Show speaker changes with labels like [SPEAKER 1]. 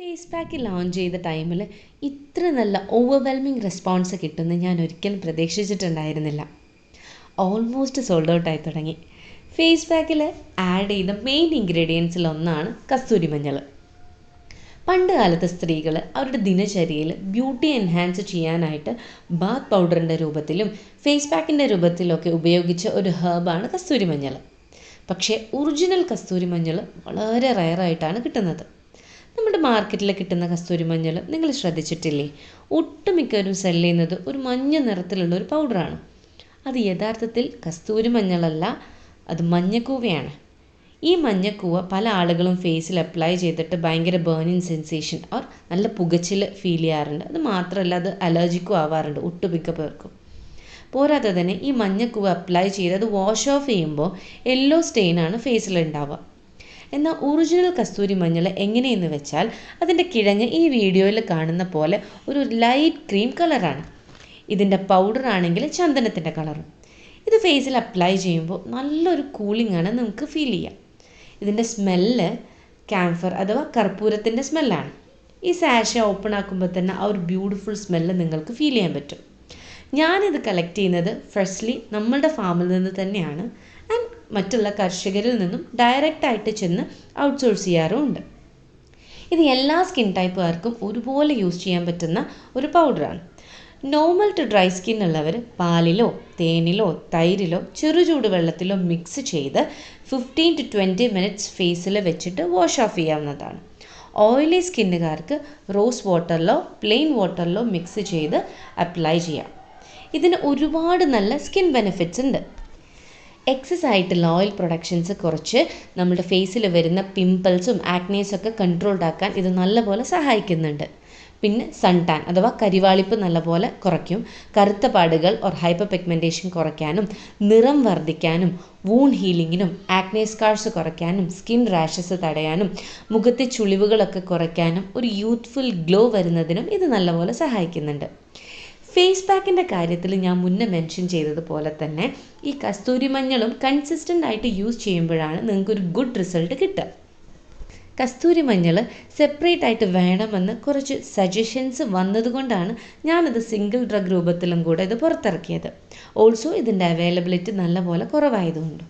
[SPEAKER 1] Face pack launch ചെയ്ത ടൈമിൽ ഇത്ര നല്ല ഓവർവെൽമിങ് റെസ്പോൺസ് കിട്ടുമെന്ന് ഞാൻ ഒരിക്കലും പ്രതീക്ഷിച്ചിട്ടുണ്ടായിരുന്നില്ല. ഓൾമോസ്റ്റ് സോൾഡ് ഔട്ടായി തുടങ്ങി. ഫേസ് പാക്കിൽ ആഡ് ചെയ്ത മെയിൻ ഇൻഗ്രീഡിയൻസിൽ ഒന്നാണ് കസ്തൂരി മഞ്ഞൾ. പണ്ട് കാലത്ത് സ്ത്രീകൾ അവരുടെ ദിനചര്യയിൽ ബ്യൂട്ടി എൻഹാൻസ് ചെയ്യാനായിട്ട് ബാത്ത് പൗഡറിൻ്റെ രൂപത്തിലും ഫേസ് പാക്കിൻ്റെ രൂപത്തിലൊക്കെ ഉപയോഗിച്ച ഒരു ഹെർബാണ് കസ്തൂരി മഞ്ഞൾ. പക്ഷേ ഒറിജിനൽ കസ്തൂരി മഞ്ഞൾ വളരെ റെയറായിട്ടാണ് കിട്ടുന്നത്. നമ്മുടെ മാർക്കറ്റിൽ കിട്ടുന്ന കസ്തൂരി മഞ്ഞൾ നിങ്ങൾ ശ്രദ്ധിച്ചിട്ടില്ലേ? ഒട്ടുമിക്കവരും സെല്ല് ചെയ്യുന്നത് ഒരു മഞ്ഞ നിറത്തിലുള്ള ഒരു പൗഡറാണ്. അത് യഥാർത്ഥത്തിൽ കസ്തൂരി മഞ്ഞളല്ല, അത് മഞ്ഞക്കൂവയാണ്. ഈ മഞ്ഞക്കൂവ പല ആളുകളും ഫേസിൽ അപ്ലൈ ചെയ്തിട്ട് ഭയങ്കര ബേണിങ് സെൻസേഷൻ ഓർ നല്ല പുകച്ചിൽ ഫീൽ ചെയ്യാറുണ്ട്. അത് മാത്രമല്ല, അത് അലർജിക്കും ആവാറുണ്ട് ഒട്ടുമിക്ക പേർക്കും. പോരാതെ തന്നെ ഈ മഞ്ഞക്കൂവ അപ്ലൈ ചെയ്ത് അത് വാഷ് ഓഫ് ചെയ്യുമ്പോൾ യെല്ലോ സ്റ്റെയിനാണ് ഫേസിൽ ഉണ്ടാവുക. എന്നാൽ ഒറിജിനൽ കസ്തൂരി മഞ്ഞൾ എങ്ങനെയെന്ന് വെച്ചാൽ അതിൻ്റെ കിഴങ്ങ് ഈ വീഡിയോയിൽ കാണുന്ന പോലെ ഒരു ലൈറ്റ് ക്രീം കളറാണ്. ഇതിൻ്റെ പൗഡർ ആണെങ്കിൽ ചന്ദനത്തിൻ്റെ കളറും. ഇത് ഫേസിൽ അപ്ലൈ ചെയ്യുമ്പോൾ നല്ലൊരു കൂളിംഗ് ആണ് നമുക്ക് ഫീൽ ചെയ്യുക. ഇതിൻ്റെ സ്മെല്ല് ക്യാംഫർ അഥവാ കർപ്പൂരത്തിൻ്റെ സ്മെല്ലാണ്. ഈ സാഷ ഓപ്പൺ ആക്കുമ്പോൾ തന്നെ ആ ഒരു ബ്യൂട്ടിഫുൾ സ്മെല്ല് നിങ്ങൾക്ക് ഫീൽ ചെയ്യാൻ പറ്റും. ഞാനിത് കളക്ട് ചെയ്യുന്നത് ഫ്രഷ്ലി നമ്മളുടെ ഫാമിൽ നിന്ന് തന്നെയാണ്. ആൻഡ് മറ്റുള്ള കർഷകരിൽ നിന്നും ഡയറക്റ്റായിട്ട് ചെന്ന് ഔട്ട്സോഴ്സ് ചെയ്യാറുമുണ്ട്. ഇത് എല്ലാ സ്കിൻ ടൈപ്പുകാർക്കും ഒരുപോലെ യൂസ് ചെയ്യാൻ പറ്റുന്ന ഒരു പൗഡറാണ്. നോർമൽ ടു ഡ്രൈ സ്കിൻ ഉള്ളവർ പാലിലോ തേനിലോ തൈരിലോ ചെറുചൂട് വെള്ളത്തിലോ മിക്സ് ചെയ്ത് 15 to 20 മിനിറ്റ്സ് ഫേസിൽ വെച്ചിട്ട് വാഷ് ഓഫ് ചെയ്യാവുന്നതാണ്. ഓയിലി സ്കിന്നുകാർക്ക് റോസ് വാട്ടറിലോ പ്ലെയിൻ വാട്ടറിലോ മിക്സ് ചെയ്ത് അപ്ലൈ ചെയ്യാം. ഇതിന് ഒരുപാട് നല്ല സ്കിൻ ബെനിഫിറ്റ്സ് ഉണ്ട്. എക്സസ് ആയിട്ടുള്ള ഓയിൽ പ്രൊഡക്ഷൻസ് കുറച്ച് നമ്മുടെ ഫേസിൽ വരുന്ന പിമ്പിൾസും ആക്നേസൊക്കെ കൺട്രോൾഡ് ആക്കാൻ ഇത് നല്ലപോലെ സഹായിക്കുന്നുണ്ട്. പിന്നെ സൺ ടാൻ അഥവാ കരിവാളിപ്പ് നല്ലപോലെ കുറയ്ക്കും. കറുത്ത പാടുകൾ ഓർ ഹൈപ്പർ പിഗ്മെൻറ്റേഷൻ കുറയ്ക്കാനും നിറം വർദ്ധിക്കാനും വൂൺ ഹീലിങ്ങിനും ആക്നെ സ്കാർസ് കുറയ്ക്കാനും സ്കിൻ റാഷസ് തടയാനും മുഖത്തെ ചുളിവുകളൊക്കെ കുറയ്ക്കാനും ഒരു യൂത്ത്ഫുൾ ഗ്ലോ വരുന്നതിനും ഇത് നല്ലപോലെ സഹായിക്കുന്നുണ്ട്. ഫേസ് പാക്കിൻ്റെ കാര്യത്തിൽ ഞാൻ മുന്നേ മെൻഷൻ ചെയ്തതുപോലെ തന്നെ ഈ കസ്തൂരി മഞ്ഞളും കൺസിസ്റ്റൻ്റ് ആയിട്ട് യൂസ് ചെയ്യുമ്പോഴാണ് നിങ്ങൾക്കൊരു ഗുഡ് റിസൾട്ട് കിട്ടുക. കസ്തൂരി മഞ്ഞൾ സെപ്പറേറ്റ് ആയിട്ട് വേണമെന്ന് കുറച്ച് സജഷൻസ് വന്നതുകൊണ്ടാണ് ഞാനത് സിംഗിൾ ഡ്രഗ് രൂപത്തിലും കൂടെ ഇത് പുറത്തിറക്കിയത്. ഓൾസോ ഇതിൻ്റെ അവൈലബിലിറ്റി നല്ലപോലെ കുറവായതുകൊണ്ടും.